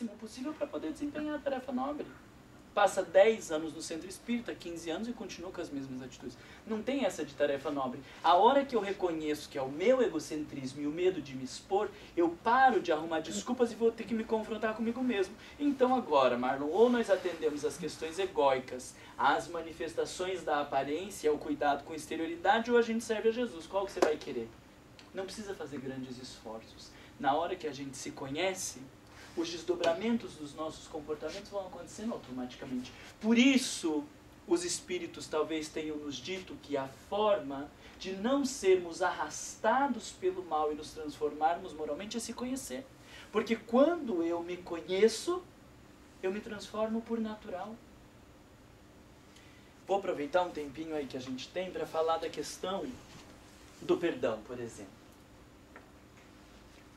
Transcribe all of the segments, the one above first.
máximo possível para poder desempenhar a tarefa nobre. Passa 10 anos no centro espírita, 15 anos e continua com as mesmas atitudes. Não tem essa de tarefa nobre. A hora que eu reconheço que é o meu egocentrismo e o medo de me expor, eu paro de arrumar desculpas e vou ter que me confrontar comigo mesmo. Então agora, Marlon, ou nós atendemos as questões egóicas, as manifestações da aparência, o cuidado com exterioridade, ou a gente serve a Jesus. Qual que você vai querer? Não precisa fazer grandes esforços. Na hora que a gente se conhece, os desdobramentos dos nossos comportamentos vão acontecendo automaticamente. Por isso, os espíritos talvez tenham nos dito que a forma de não sermos arrastados pelo mal e nos transformarmos moralmente é se conhecer. Porque quando eu me conheço, eu me transformo por natural. Vou aproveitar um tempinho aí que a gente tem para falar da questão do perdão, por exemplo.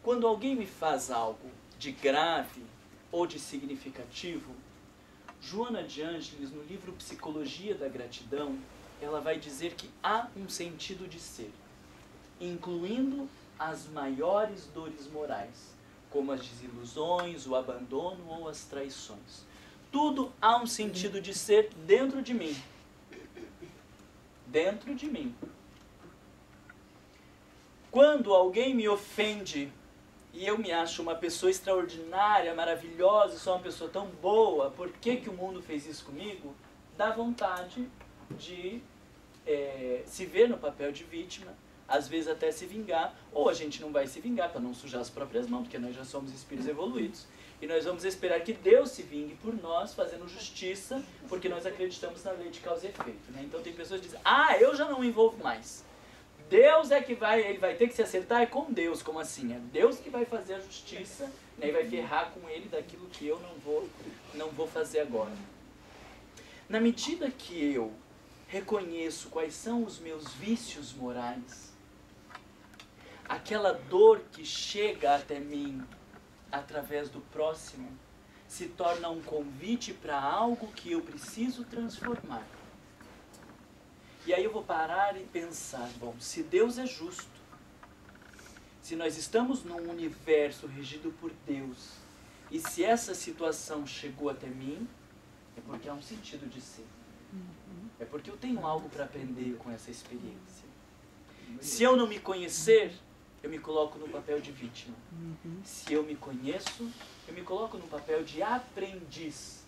Quando alguém me faz algo de grave ou de significativo, Joana de Ângeles, no livro Psicologia da Gratidão, ela vai dizer que há um sentido de ser, incluindo as maiores dores morais, como as desilusões, o abandono ou as traições. Tudo há um sentido de ser dentro de mim. Dentro de mim. Quando alguém me ofende e eu me acho uma pessoa extraordinária, maravilhosa, sou uma pessoa tão boa, por que que o mundo fez isso comigo? Dá vontade de se ver no papel de vítima, às vezes até se vingar, ou a gente não vai se vingar para não sujar as próprias mãos, porque nós já somos espíritos evoluídos, e nós vamos esperar que Deus se vingue por nós, fazendo justiça, porque nós acreditamos na lei de causa e efeito. Né? Então tem pessoas que dizem, eu já não me envolvo mais. Deus é que ele vai ter que se acertar, é com Deus, como assim? É Deus que vai fazer a justiça, né, e vai ferrar com ele daquilo que eu não vou fazer agora. Na medida que eu reconheço quais são os meus vícios morais, aquela dor que chega até mim através do próximo se torna um convite para algo que eu preciso transformar. E aí eu vou parar e pensar, bom, se Deus é justo, se nós estamos num universo regido por Deus, e se essa situação chegou até mim, é porque há um sentido de ser. É porque eu tenho algo para aprender com essa experiência. Se eu não me conhecer, eu me coloco no papel de vítima. Se eu me conheço, eu me coloco no papel de aprendiz.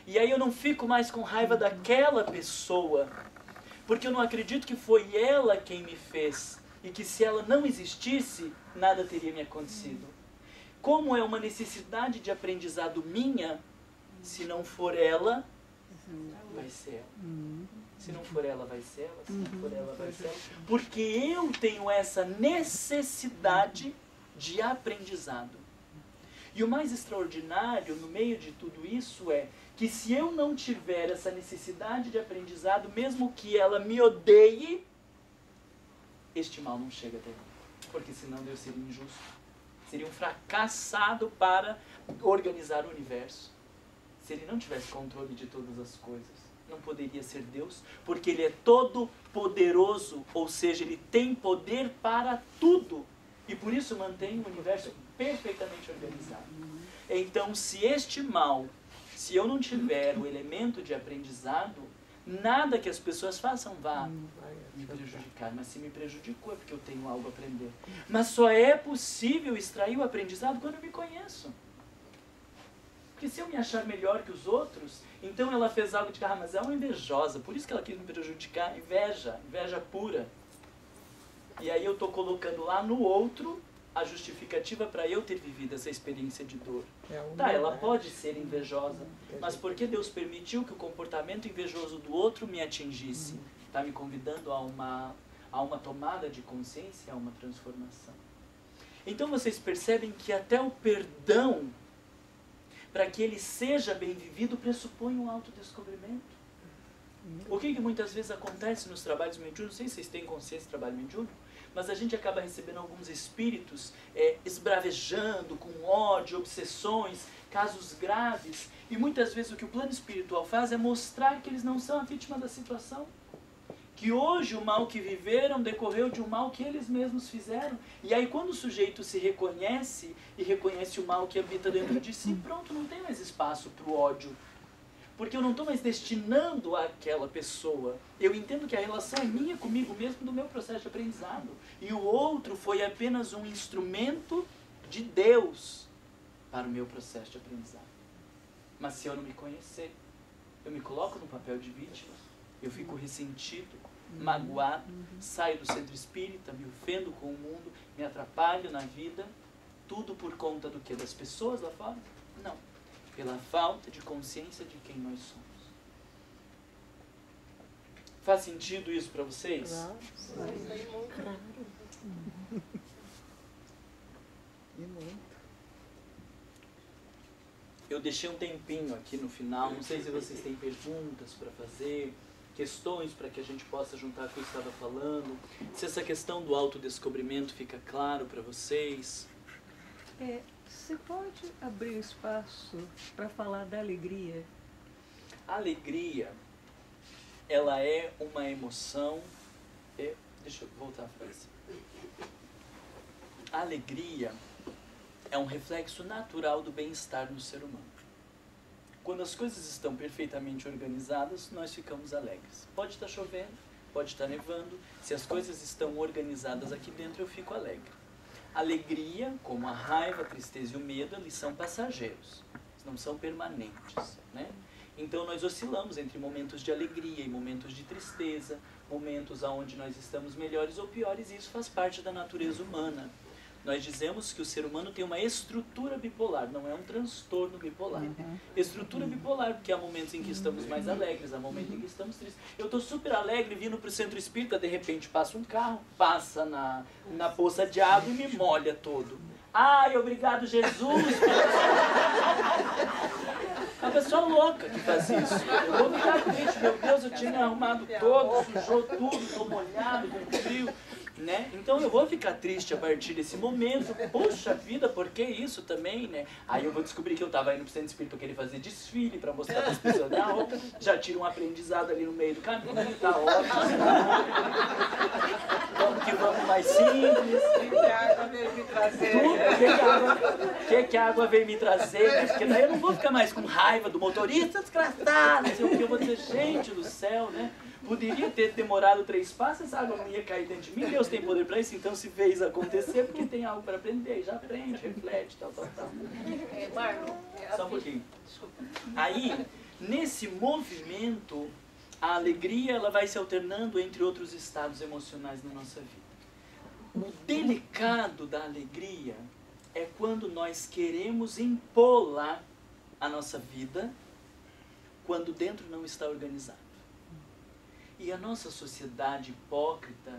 E aí eu não fico mais com raiva daquela pessoa, porque eu não acredito que foi ela quem me fez, e que se ela não existisse, nada teria me acontecido. Como é uma necessidade de aprendizado minha, se não for ela, vai ser ela. Se não for ela, vai ser ela. Se não for ela, vai ser ela. Porque eu tenho essa necessidade de aprendizado. E o mais extraordinário no meio de tudo isso é que se eu não tiver essa necessidade de aprendizado, mesmo que ela me odeie, este mal não chega até mim. Porque senão Deus seria injusto. Seria um fracassado para organizar o universo. Se ele não tivesse controle de todas as coisas, não poderia ser Deus, porque ele é todo poderoso, ou seja, ele tem poder para tudo. E por isso mantém o universo perfeitamente organizado. Então, se este mal, se eu não tiver o elemento de aprendizado, nada que as pessoas façam vá me prejudicar. Mas se me prejudicou é porque eu tenho algo a aprender. Mas só é possível extrair o aprendizado quando eu me conheço. Porque se eu me achar melhor que os outros, então ela fez algo de mas é uma invejosa, por isso que ela quis me prejudicar. Inveja pura. E aí eu estou colocando lá no outro a justificativa para eu ter vivido essa experiência de dor. Ela pode ser invejosa, mas por que Deus permitiu que o comportamento invejoso do outro me atingisse? Está me convidando a uma tomada de consciência, a uma transformação. Então vocês percebem que até o perdão, para que ele seja bem vivido, pressupõe um autodescobrimento. O que muitas vezes acontece nos trabalhos mediúnicos, não sei se vocês têm consciência de trabalho mediúnico, mas a gente acaba recebendo alguns espíritos esbravejando, com ódio, obsessões, casos graves, e muitas vezes o que o plano espiritual faz é mostrar que eles não são a vítima da situação, que hoje o mal que viveram decorreu de um mal que eles mesmos fizeram. E aí quando o sujeito se reconhece e reconhece o mal que habita dentro de si, pronto, não tem mais espaço para o ódio. Porque eu não estou mais destinando àquela pessoa. Eu entendo que a relação é minha comigo mesmo do meu processo de aprendizado. E o outro foi apenas um instrumento de Deus para o meu processo de aprendizado. Mas se eu não me conhecer, eu me coloco no papel de vítima, eu fico ressentido, magoado, saio do centro espírita, me ofendo com o mundo, me atrapalho na vida, tudo por conta do quê? Das pessoas lá fora? Não. Pela falta de consciência de quem nós somos. Faz sentido isso para vocês? Claro. E muito. Eu deixei um tempinho aqui no final, não sei se vocês têm perguntas para fazer, questões para que a gente possa juntar com o que eu estava falando, se essa questão do autodescobrimento fica claro para vocês. Você pode abrir espaço para falar da alegria? A alegria, ela é uma emoção... Deixa eu voltar a frase. A alegria é um reflexo natural do bem-estar no ser humano. Quando as coisas estão perfeitamente organizadas, nós ficamos alegres. Pode estar chovendo, pode estar nevando. Se as coisas estão organizadas aqui dentro, eu fico alegre. Alegria, como a raiva, a tristeza e o medo, eles são passageiros, eles não são permanentes, né? Então nós oscilamos entre momentos de alegria e momentos de tristeza, momentos onde nós estamos melhores ou piores, e isso faz parte da natureza humana. Nós dizemos que o ser humano tem uma estrutura bipolar, não é um transtorno bipolar. Estrutura bipolar, porque há momentos em que estamos mais alegres, há momentos em que estamos tristes. Eu estou super alegre vindo para o centro espírita, de repente passa um carro, passa na poça de água e me molha todo. Ai, obrigado Jesus! A pessoa louca que faz isso. Eu vou ficar triste, meu Deus, eu tinha me arrumado todo, sujou tudo, estou molhado, com frio. Né? Então eu vou ficar triste a partir desse momento. Poxa vida, por que isso também, né? Aí eu vou descobrir que eu estava indo pro centro espírita, eu queria fazer desfile para mostrar para as pessoas na roupa. Já tiro um aprendizado ali no meio do caminho, tá ótimo. Vamos que vamos mais simples. O que a água veio me trazer? O que a água veio me trazer? Né? Porque daí eu não vou ficar mais com raiva do motorista desgraçado, não sei o que. Eu vou dizer, gente do céu, né? Poderia ter demorado 3 passos, essa água não ia cair dentro de mim. Deus tem poder para isso, então se fez acontecer, porque tem algo para aprender. Já aprende, reflete, tal. Marlon, Só um pouquinho. Aí, nesse movimento, a alegria ela vai se alternando entre outros estados emocionais na nossa vida. O delicado da alegria é quando nós queremos impô-la à nossa vida, quando dentro não está organizado. E a nossa sociedade hipócrita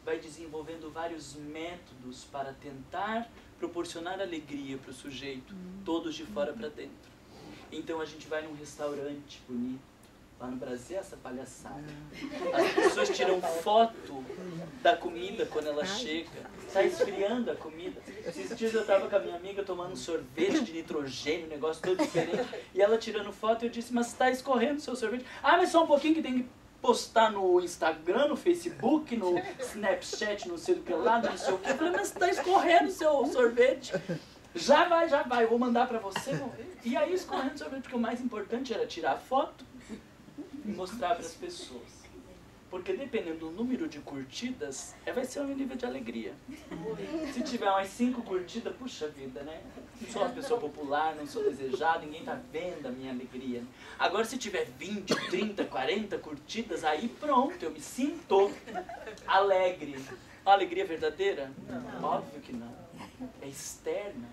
vai desenvolvendo vários métodos para tentar proporcionar alegria para o sujeito, todos de fora para dentro. Então a gente vai num restaurante bonito, lá no Brasil é essa palhaçada. As pessoas tiram foto da comida quando ela chega, está esfriando a comida. Esses dias eu estava com a minha amiga tomando um sorvete de nitrogênio, um negócio todo diferente, e ela tirando foto, eu disse, mas está escorrendo o seu sorvete. Ah, mas só um pouquinho que tem que postar no Instagram, no Facebook, no Snapchat, não sei do que lá, não sei o que. Eu falei, mas está escorrendo o seu sorvete. Já vai, eu vou mandar para você. E aí escorrendo o sorvete, porque o mais importante era tirar a foto e mostrar para as pessoas. Porque dependendo do número de curtidas, vai ser um nível de alegria. Se tiver umas 5 curtidas, puxa vida, né? Não sou uma pessoa popular, não sou desejada, ninguém tá vendo a minha alegria. Agora se tiver 20, 30, 40 curtidas, aí pronto, eu me sinto alegre. A alegria verdadeira? Não. Óbvio que não. É externa.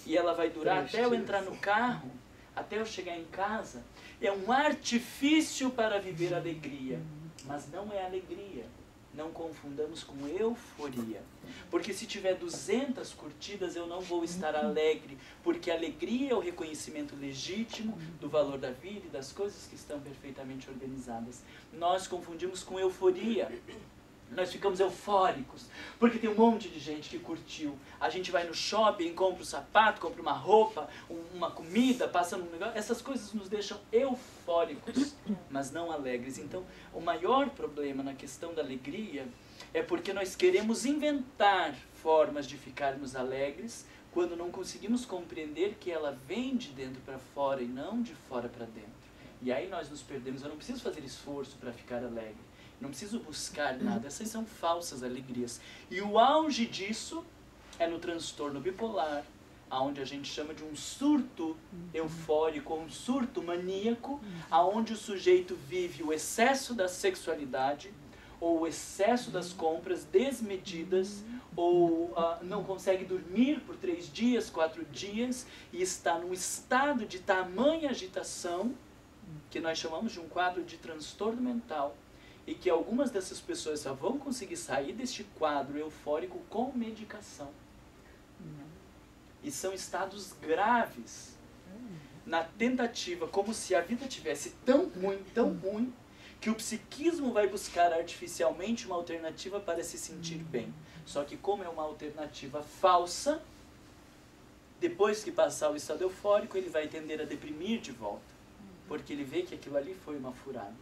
E ela vai durar até eu entrar no carro, até eu chegar em casa. É um artifício para viver a alegria. Mas não é alegria. Não confundamos com euforia. Porque se tiver 200 curtidas, eu não vou estar alegre. Porque alegria é o reconhecimento legítimo do valor da vida e das coisas que estão perfeitamente organizadas. Nós confundimos com euforia. Nós ficamos eufóricos, porque tem um monte de gente que curtiu. A gente vai no shopping, compra um sapato, compra uma roupa, uma comida, passa num negócio. Essas coisas nos deixam eufóricos, mas não alegres. Então, o maior problema na questão da alegria é porque nós queremos inventar formas de ficarmos alegres quando não conseguimos compreender que ela vem de dentro para fora e não de fora para dentro. E aí nós nos perdemos. Eu não preciso fazer esforço para ficar alegre. Não preciso buscar nada. Essas são falsas alegrias. E o auge disso é no transtorno bipolar, onde a gente chama de um surto eufórico, ou um surto maníaco, onde o sujeito vive o excesso da sexualidade, ou o excesso das compras desmedidas, ou não consegue dormir por 3 dias, 4 dias, e está num estado de tamanha agitação, que nós chamamos de um quadro de transtorno mental, e que algumas dessas pessoas só vão conseguir sair deste quadro eufórico com medicação. E são estados graves, na tentativa, como se a vida tivesse tão ruim, que o psiquismo vai buscar artificialmente uma alternativa para se sentir bem. Só que como é uma alternativa falsa, depois que passar o estado eufórico, ele vai tender a deprimir de volta, porque ele vê que aquilo ali foi uma furada.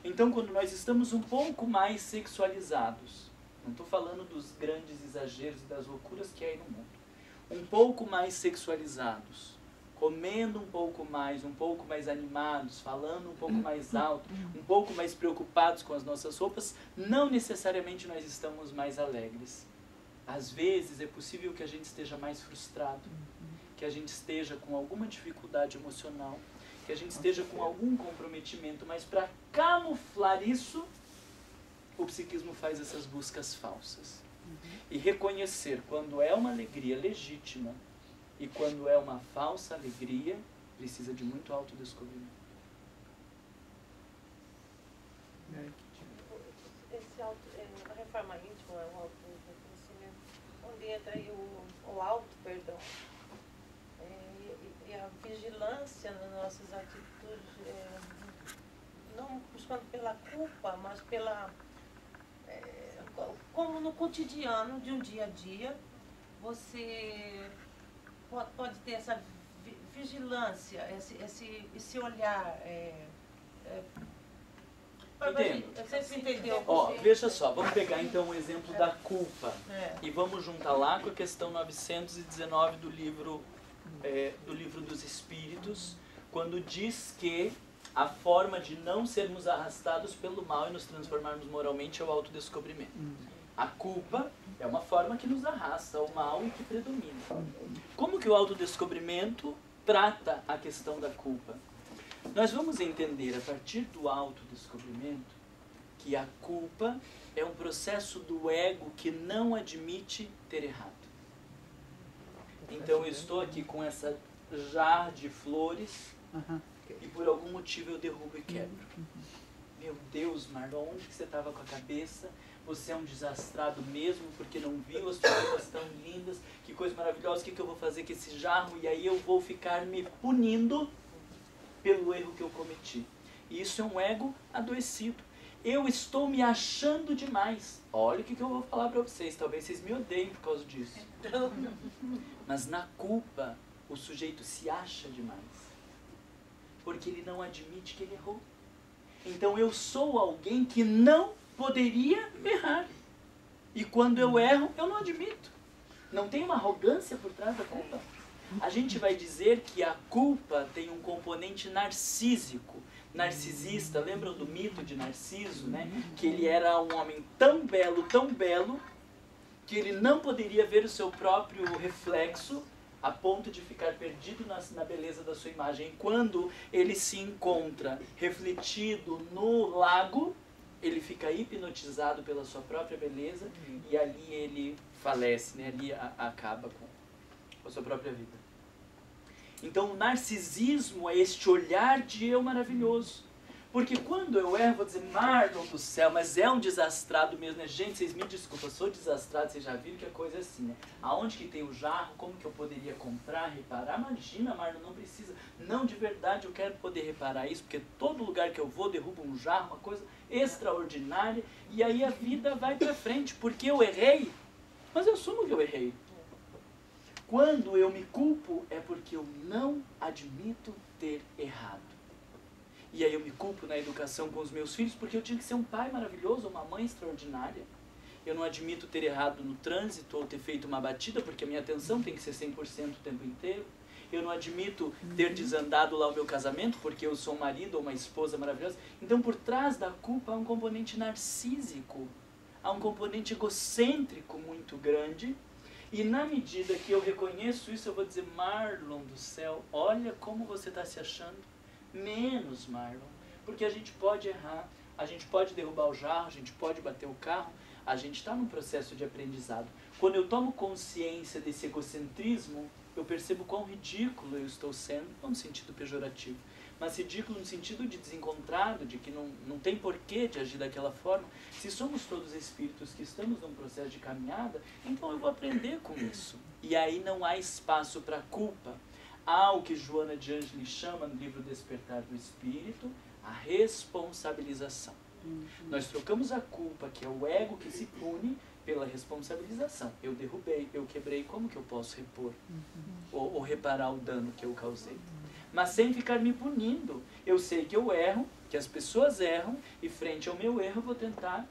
Então, quando nós estamos um pouco mais sexualizados, não estou falando dos grandes exageros e das loucuras que há aí no mundo, um pouco mais sexualizados, comendo um pouco mais animados, falando um pouco mais alto, um pouco mais preocupados com as nossas roupas, não necessariamente nós estamos mais alegres. Às vezes é possível que a gente esteja mais frustrado, que a gente esteja com alguma dificuldade emocional, que a gente esteja com algum comprometimento, mas para camuflar isso, o psiquismo faz essas buscas falsas. E reconhecer quando é uma alegria legítima e quando é uma falsa alegria, precisa de muito autodescobrimento. A reforma íntima é um autoconhecimento, onde entra aí o auto-perdão. E a vigilância nas nossas atitudes, não buscando pela culpa, mas pela... como no cotidiano de um dia a dia, você pode ter essa vigilância, esse olhar... Você se entendeu? Veja só, vamos pegar então o exemplo da culpa e vamos juntar lá com a questão 919 do livro dos Espíritos, quando diz que a forma de não sermos arrastados pelo mal e nos transformarmos moralmente é o autodescobrimento. A culpa é uma forma que nos arrasta ao mal e que predomina. Como que o autodescobrimento trata a questão da culpa? Nós vamos entender a partir do autodescobrimento que a culpa é um processo do ego que não admite ter errado. Então eu estou aqui com essa jarra de flores e por algum motivo eu derrubo e quebro. Meu Deus, Marlon, onde que você estava com a cabeça? Você é um desastrado mesmo, porque não viu as flores tão lindas, que coisa maravilhosa, o que eu vou fazer com esse jarro? E aí eu vou ficar me punindo pelo erro que eu cometi. E isso é um ego adoecido. Eu estou me achando demais. Olha o que eu vou falar para vocês. Talvez vocês me odeiem por causa disso. Mas na culpa, o sujeito se acha demais. Porque ele não admite que ele errou. Então eu sou alguém que não poderia errar. E quando eu erro, eu não admito. Não tem uma arrogância por trás da culpa. A gente vai dizer que a culpa tem um componente narcísico, narcisista. Lembram do mito de Narciso, né? Que ele era um homem tão belo, que ele não poderia ver o seu próprio reflexo a ponto de ficar perdido na beleza da sua imagem. E quando ele se encontra refletido no lago, ele fica hipnotizado pela sua própria beleza e ali ele falece, né? Ali acaba com a sua própria vida. Então o narcisismo é este olhar de eu maravilhoso. Porque quando eu erro, vou dizer, Marlon do céu, mas é um desastrado mesmo, né? Gente, vocês me desculpem, eu sou desastrado, vocês já viram que a coisa é assim, né? Aonde que tem o jarro, como que eu poderia comprar, reparar? Imagina, Marlon, não precisa. Não, de verdade, eu quero poder reparar isso, porque todo lugar que eu vou, derrubo um jarro, uma coisa extraordinária, e aí a vida vai pra frente, porque eu errei, mas eu assumo que eu errei. Quando eu me culpo, é porque eu não admito ter errado. E aí eu me culpo na educação com os meus filhos porque eu tinha que ser um pai maravilhoso, uma mãe extraordinária. Eu não admito ter errado no trânsito ou ter feito uma batida porque a minha atenção tem que ser 100% o tempo inteiro. Eu não admito ter desandado lá o meu casamento porque eu sou um marido ou uma esposa maravilhosa. Então, por trás da culpa há um componente narcísico, há um componente egocêntrico muito grande. E na medida que eu reconheço isso, eu vou dizer, Marlon do céu, olha como você está se achando. Menos, Marlon, porque a gente pode errar, a gente pode derrubar o jarro, a gente pode bater o carro, a gente está num processo de aprendizado. Quando eu tomo consciência desse egocentrismo, eu percebo quão ridículo eu estou sendo, não no sentido pejorativo, mas ridículo no sentido de desencontrado, de que não tem porquê de agir daquela forma. Se somos todos espíritos que estamos num processo de caminhada, então eu vou aprender com isso. E aí não há espaço para culpa. Há o que Joana de Ângeles chama no livro Despertar do Espírito, a responsabilização. Nós trocamos a culpa, que é o ego que se pune, pela responsabilização. Eu derrubei, eu quebrei, como que eu posso repor? Ou reparar o dano que eu causei? Mas sem ficar me punindo. Eu sei que eu erro, que as pessoas erram, e frente ao meu erro eu vou tentar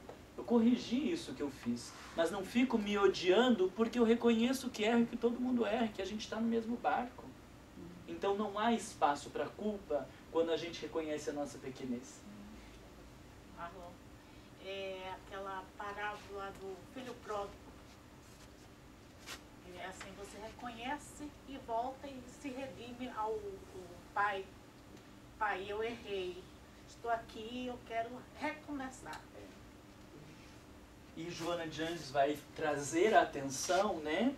corrigir isso que eu fiz. Mas não fico me odiando porque eu reconheço que erro e que todo mundo erra, que a gente está no mesmo barco. Então não há espaço para culpa quando a gente reconhece a nossa pequenez. Marlon, é aquela parábola do filho pródigo. É assim, você reconhece e volta e se redime ao pai. Pai, eu errei. Estou aqui, eu quero recomeçar. E Joana de Ângeles vai trazer a atenção, né,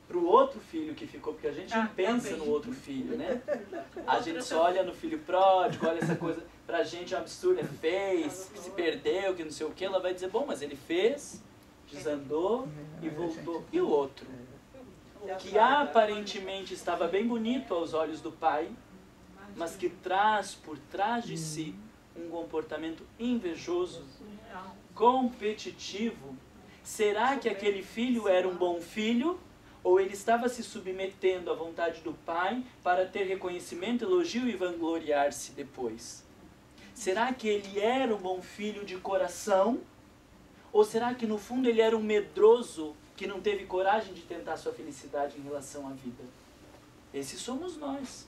para o outro filho que ficou, porque a gente não pensa no outro filho, né? A gente só olha no filho pródigo, olha essa coisa, pra gente é um absurdo, fez, que se perdeu, que não sei o que, ela vai dizer, bom, mas ele fez, desandou e voltou. E o outro? Que aparentemente estava bem bonito aos olhos do pai, mas que traz por trás de si um comportamento invejoso, competitivo. Será que aquele filho era um bom filho? Ou ele estava se submetendo à vontade do pai para ter reconhecimento, elogio e vangloriar-se depois? Será que ele era um bom filho de coração? Ou será que no fundo ele era um medroso que não teve coragem de tentar sua felicidade em relação à vida? Esses somos nós.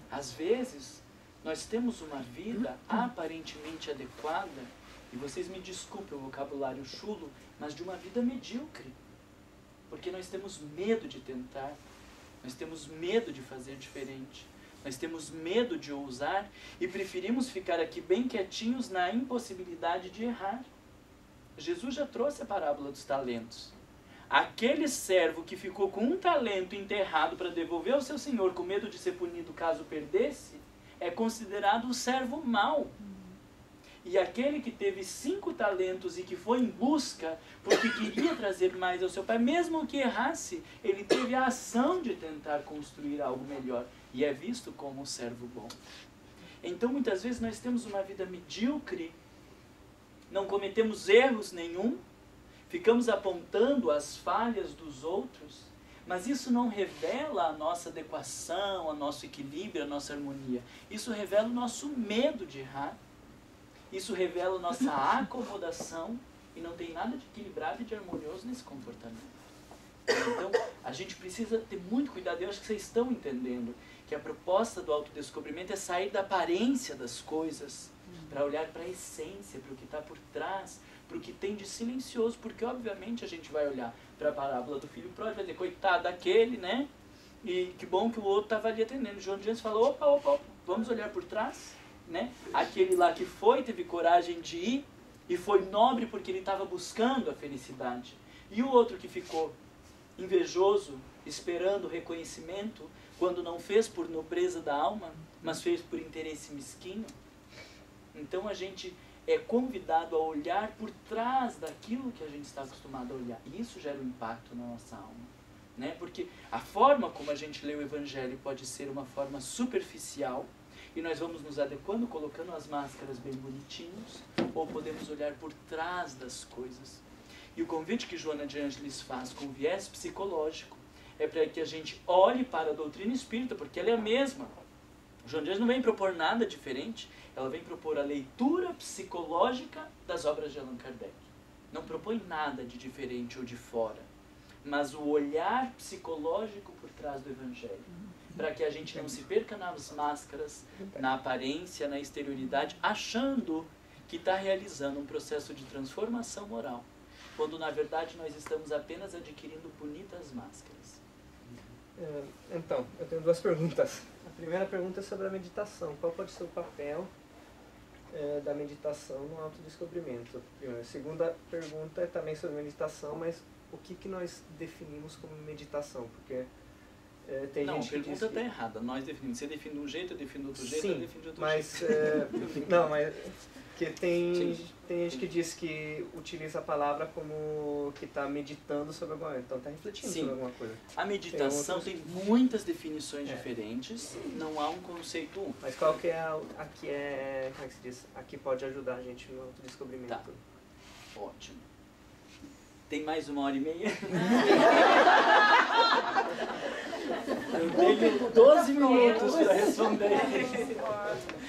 Às vezes, nós temos uma vida aparentemente adequada, e vocês me desculpem o vocabulário chulo, mas de uma vida medíocre. Porque nós temos medo de tentar, nós temos medo de fazer diferente, nós temos medo de ousar e preferimos ficar aqui bem quietinhos na impossibilidade de errar. Jesus já trouxe a parábola dos talentos. Aquele servo que ficou com um talento enterrado para devolver ao seu senhor com medo de ser punido caso perdesse, é considerado um servo mau. E aquele que teve 5 talentos e que foi em busca, porque queria trazer mais ao seu pai, mesmo que errasse, ele teve a ação de tentar construir algo melhor. E é visto como um servo bom. Então, muitas vezes, nós temos uma vida medíocre, não cometemos erros nenhum, ficamos apontando as falhas dos outros, mas isso não revela a nossa adequação, o nosso equilíbrio, a nossa harmonia. Isso revela o nosso medo de errar. Isso revela nossa acomodação e não tem nada de equilibrado e de harmonioso nesse comportamento. Então, a gente precisa ter muito cuidado. Eu acho que vocês estão entendendo que a proposta do autodescobrimento é sair da aparência das coisas para olhar para a essência, para o que está por trás, para o que tem de silencioso, porque obviamente a gente vai olhar para a parábola do filho pródigo e vai dizer, coitado daquele, né? E que bom que o outro estava ali atendendo. João de Ângeles falou, opa, vamos olhar por trás, né? Aquele lá que foi, teve coragem de ir e foi nobre porque ele estava buscando a felicidade. E o outro que ficou invejoso, esperando reconhecimento, quando não fez por nobreza da alma, mas fez por interesse mesquinho. Então a gente é convidado a olhar por trás daquilo que a gente está acostumado a olhar. E isso gera um impacto na nossa alma. Né? Porque a forma como a gente lê o Evangelho pode ser uma forma superficial, e nós vamos nos adequando, colocando as máscaras bem bonitinhos, ou podemos olhar por trás das coisas. E o convite que Joana de Ângeles faz com viés psicológico é para que a gente olhe para a doutrina espírita, porque ela é a mesma. Joana de Ângeles não vem propor nada diferente, ela vem propor a leitura psicológica das obras de Allan Kardec. Não propõe nada de diferente ou de fora, mas o olhar psicológico por trás do Evangelho, para que a gente não se perca nas máscaras, na aparência, na exterioridade, achando que está realizando um processo de transformação moral, quando na verdade nós estamos apenas adquirindo bonitas máscaras. Então, eu tenho duas perguntas. A primeira pergunta é sobre a meditação. Qual pode ser o papel da meditação no autodescobrimento? A segunda pergunta é também sobre meditação, mas o que nós definimos como meditação? Porque tem não, gente que diz... Não, a pergunta está errada. Nós definimos. Você define de um jeito, eu defino de outro jeito, Sim, eu defino de outro mas, jeito. não, mas que tem gente que diz que utiliza a palavra como que está meditando sobre alguma coisa. Então está refletindo sobre alguma coisa. A meditação tem muitas definições diferentes, não há um conceito único. Mas qual que é como é que se diz? A que pode ajudar a gente no autodescobrimento? Tá. Ótimo. Tem mais 1h30? Eu tenho 12 minutos para responder isso.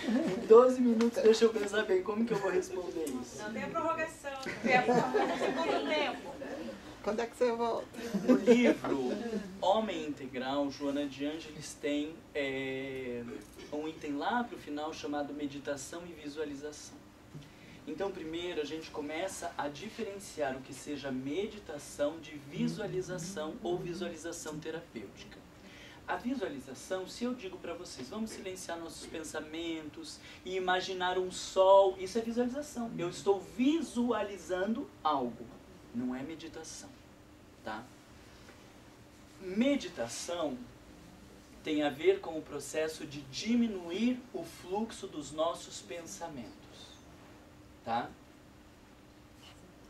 Em 12 minutos, deixa eu pensar bem como que eu vou responder isso. Não tem prorrogação, tem segundo tempo. Quando é que você volta? No livro Homem Integral, Joana de Ângeles tem um item lá para o final chamado Meditação e Visualização. Então, primeiro, a gente começa a diferenciar o que seja meditação de visualização ou visualização terapêutica. A visualização, se eu digo para vocês, vamos silenciar nossos pensamentos e imaginar um sol, isso é visualização. Eu estou visualizando algo, não é meditação, tá? Meditação tem a ver com o processo de diminuir o fluxo dos nossos pensamentos. Tá?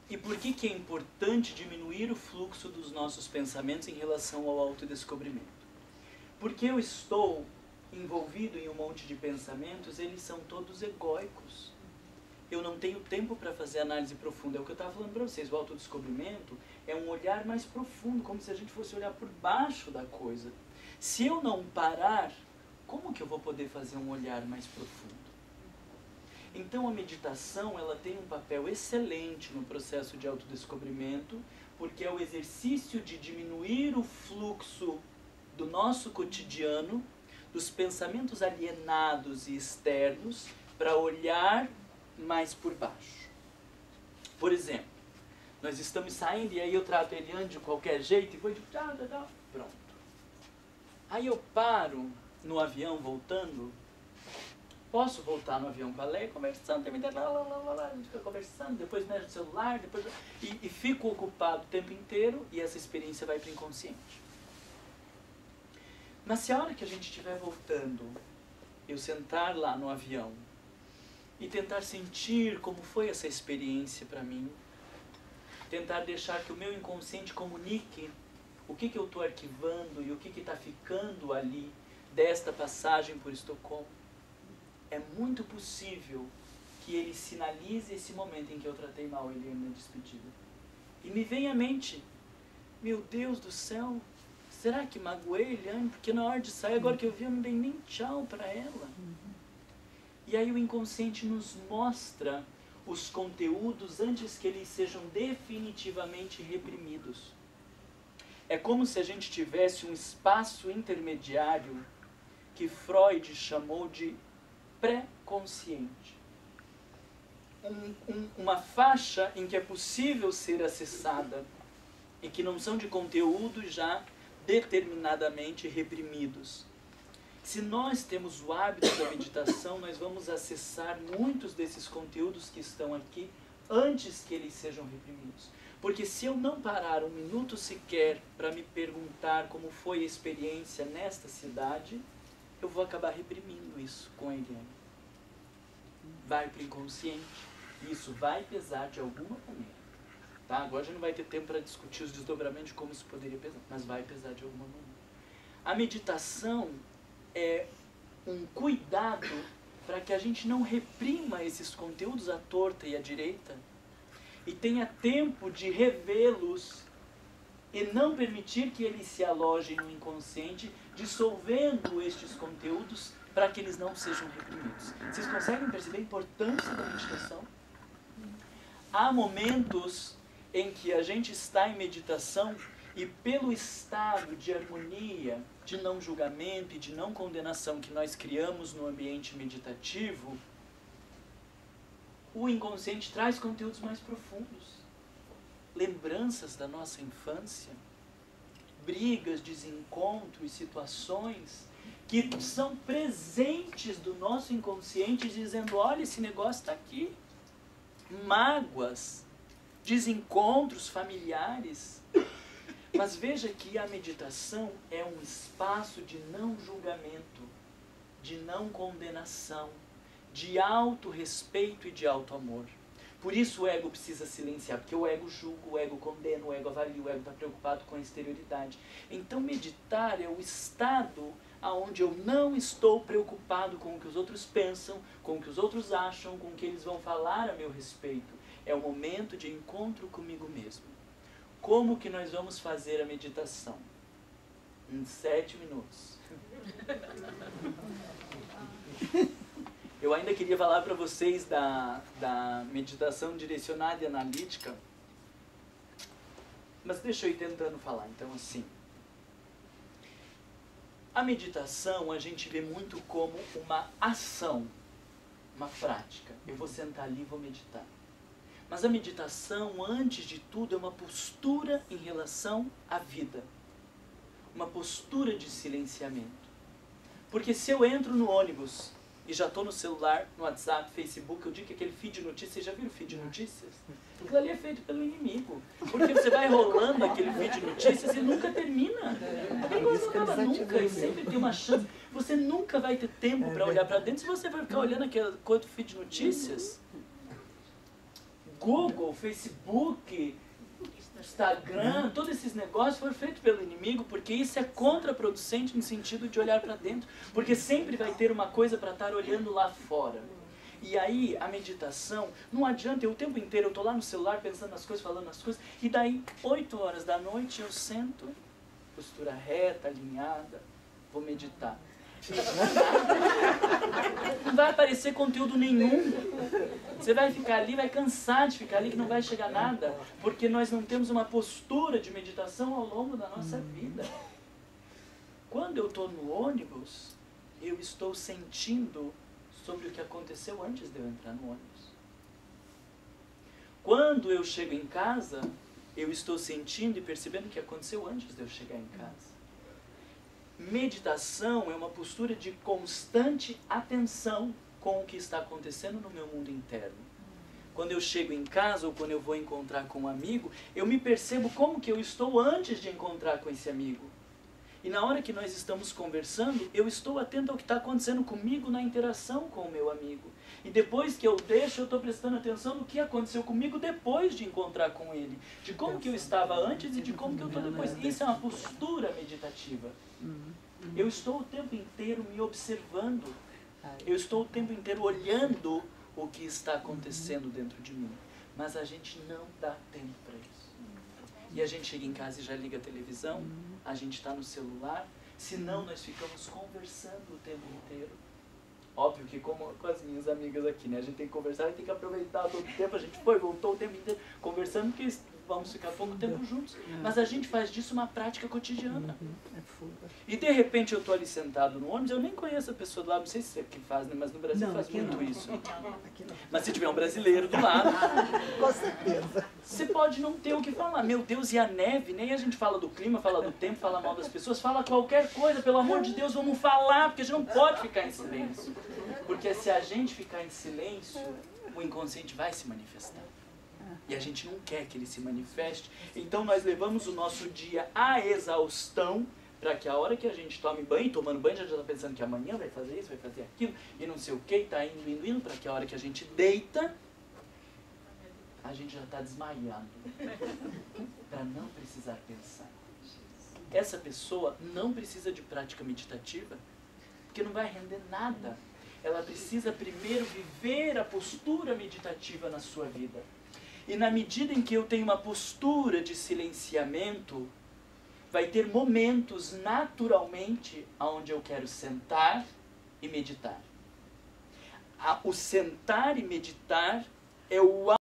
E por que é importante diminuir o fluxo dos nossos pensamentos em relação ao autodescobrimento? Porque eu estou envolvido em um monte de pensamentos, eles são todos egóicos. Eu não tenho tempo para fazer análise profunda. É o que eu estava falando para vocês. O autodescobrimento é um olhar mais profundo, como se a gente fosse olhar por baixo da coisa. Se eu não parar, como que eu vou poder fazer um olhar mais profundo? Então a meditação ela tem um papel excelente no processo de autodescobrimento, porque é o exercício de diminuir o fluxo do nosso cotidiano, dos pensamentos alienados e externos, para olhar mais por baixo. Por exemplo, nós estamos saindo e aí eu trato a Eliane de qualquer jeito e vou de pronto. Aí eu paro no avião voltando. Posso voltar no avião com a Leia, conversando, a gente fica conversando, depois mexe no celular, e fico ocupado o tempo inteiro e essa experiência vai para o inconsciente. Mas se a hora que a gente estiver voltando, eu sentar lá no avião e tentar sentir como foi essa experiência para mim, tentar deixar que o meu inconsciente comunique o que eu estou arquivando e o que está ficando ali desta passagem por Estocolmo, é muito possível que ele sinalize esse momento em que eu tratei mal ele na despedida. E me vem à mente, meu Deus do céu, será que magoei Eliane? Porque na hora de sair, agora que eu vi, eu não dei nem tchau para ela. E aí o inconsciente nos mostra os conteúdos antes que eles sejam definitivamente reprimidos. É como se a gente tivesse um espaço intermediário que Freud chamou de pré-consciente. Uma faixa em que é possível ser acessada e que não são de conteúdos já determinadamente reprimidos. Se nós temos o hábito da meditação, nós vamos acessar muitos desses conteúdos que estão aqui antes que eles sejam reprimidos. Porque se eu não parar um minuto sequer para me perguntar como foi a experiência nesta cidade, eu vou acabar reprimindo isso com a Eliane. vai para o inconsciente. Isso vai pesar de alguma maneira. Tá? Agora já não vai ter tempo para discutir os desdobramentos de como isso poderia pesar, mas vai pesar de alguma maneira. A meditação é um cuidado para que a gente não reprima esses conteúdos à torta e à direita e tenha tempo de revê-los e não permitir que eles se alojem no inconsciente, dissolvendo estes conteúdos para que eles não sejam reprimidos. Vocês conseguem perceber a importância da meditação? Há momentos em que a gente está em meditação e pelo estado de harmonia, de não julgamento e de não condenação que nós criamos no ambiente meditativo, o inconsciente traz conteúdos mais profundos. Lembranças da nossa infância, brigas, desencontros, situações que são presentes do nosso inconsciente dizendo, olha, esse negócio está aqui. Mágoas, desencontros familiares. Mas veja que a meditação é um espaço de não julgamento, de não condenação, de autorrespeito e de auto-amor. Por isso o ego precisa silenciar, porque o ego julga, o ego condena, o ego avalia, o ego está preocupado com a exterioridade. Então meditar é o estado onde eu não estou preocupado com o que os outros pensam, com o que os outros acham, com o que eles vão falar a meu respeito. É o momento de encontro comigo mesmo. Como que nós vamos fazer a meditação? Em 7 minutos. Eu ainda queria falar para vocês da meditação direcionada e analítica, mas deixa eu ir tentando falar. Então, assim, a meditação a gente vê muito como uma ação, uma prática. Eu vou sentar ali e vou meditar. Mas a meditação, antes de tudo, é uma postura em relação à vida. Uma postura de silenciamento. Porque se eu entro no ônibus e já estou no celular, no WhatsApp, Facebook, eu digo que aquele feed de notícias, vocês já viram o feed de notícias? Aquilo ali é feito pelo inimigo. Porque você vai rolando aquele feed de notícias e nunca termina. A negócio não acaba nunca e sempre tem uma chance. Você nunca vai ter tempo para olhar para dentro se você vai ficar olhando aquele coisa do feed de notícias. Google, Facebook, Instagram, todos esses negócios foram feitos pelo inimigo, porque isso é contraproducente no sentido de olhar para dentro, porque sempre vai ter uma coisa para estar olhando lá fora. E aí a meditação, não adianta, eu o tempo inteiro eu estou lá no celular pensando nas coisas, falando nas coisas, e daí 8 horas da noite eu sento, postura reta, alinhada, vou meditar. Não vai aparecer conteúdo nenhum. Você vai ficar ali, vai cansar de ficar ali, que não vai chegar nada, porque nós não temos uma postura de meditação ao longo da nossa vida. Quando eu estou no ônibus, eu estou sentindo sobre o que aconteceu antes de eu entrar no ônibus. Quando eu chego em casa, eu estou sentindo e percebendo o que aconteceu antes de eu chegar em casa. Meditação é uma postura de constante atenção com o que está acontecendo no meu mundo interno. Quando eu chego em casa ou quando eu vou encontrar com um amigo, eu me percebo como que eu estou antes de encontrar com esse amigo. E na hora que nós estamos conversando, eu estou atento ao que está acontecendo comigo na interação com o meu amigo. E depois que eu deixo, eu estou prestando atenção no que aconteceu comigo depois de encontrar com ele. De como que eu estava antes e de como que eu estou depois. Isso é uma postura meditativa. Eu estou o tempo inteiro me observando. Eu estou o tempo inteiro olhando o que está acontecendo dentro de mim. Mas a gente não dá tempo para isso. E a gente chega em casa e já liga a televisão, a gente está no celular, senão nós ficamos conversando o tempo inteiro. Óbvio que como com as minhas amigas aqui, né? A gente tem que conversar e tem que aproveitar todo o tempo. A gente voltou o tempo inteiro conversando, porque vamos ficar pouco tempo juntos. Mas a gente faz disso uma prática cotidiana. E de repente eu estou ali sentado no ônibus, eu nem conheço a pessoa do lado, não sei se é que faz, né? Mas no Brasil faz muito isso. Mas se tiver um brasileiro do lado, Com certeza. você pode não ter o que falar. Meu Deus, e a neve? Nem a gente fala do clima, fala do tempo, fala mal das pessoas, fala qualquer coisa, pelo amor de Deus, vamos falar, porque a gente não pode ficar em silêncio. Porque se a gente ficar em silêncio, o inconsciente vai se manifestar. E a gente não quer que ele se manifeste. Então nós levamos o nosso dia à exaustão para que a hora que a gente tome banho, tomando banho, já está pensando que amanhã vai fazer isso, vai fazer aquilo, e não sei o que, está indo, para que a hora que a gente deita, a gente já está desmaiando, para não precisar pensar. Essa pessoa não precisa de prática meditativa, porque não vai render nada. Ela precisa primeiro viver a postura meditativa na sua vida. E na medida em que eu tenho uma postura de silenciamento, vai ter momentos naturalmente onde eu quero sentar e meditar. O sentar e meditar é o